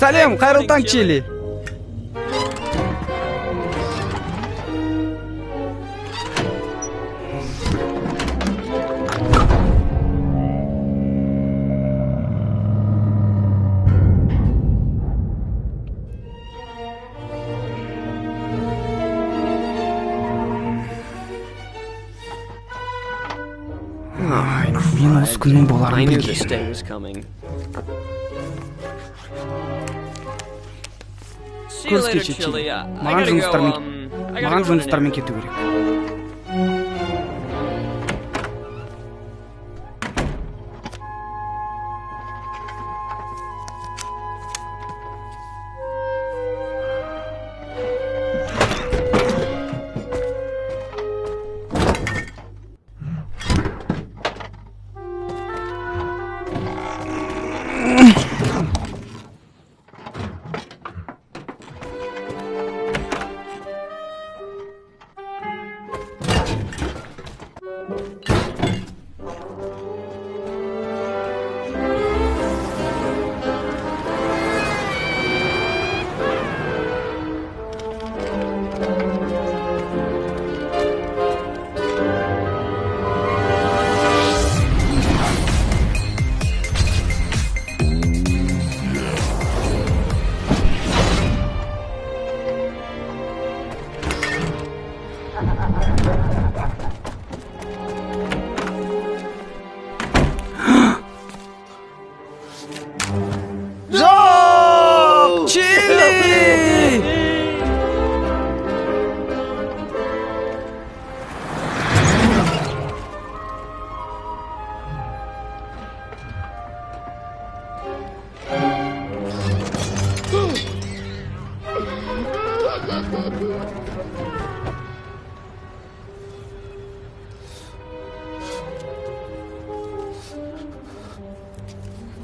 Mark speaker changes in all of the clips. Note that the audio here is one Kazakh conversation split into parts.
Speaker 1: Сәлем, қайырлы таң, Чили. Мен осы күннің боларын білгенмін. Көріскенше, Чили. Маған жұмыстармен кету керек. Жоқ! Чили!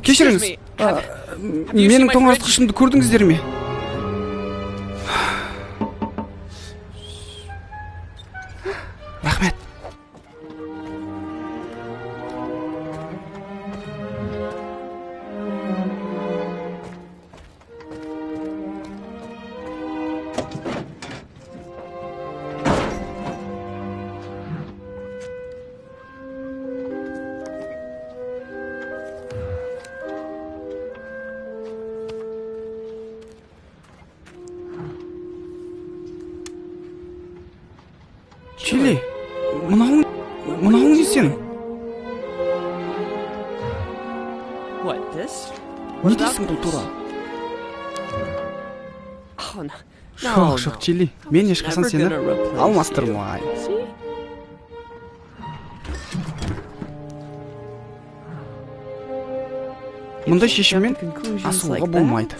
Speaker 1: Кешіріңіз, менің тоңазытқышымды көрдіңіздер ме? Рахмет. Чили, мынауың не сен? Не дейсің бұл тура? Жоқ, Чили, мен ешқашан сені алмастырмаймын. Мұндай шешіммен асуға болмайды.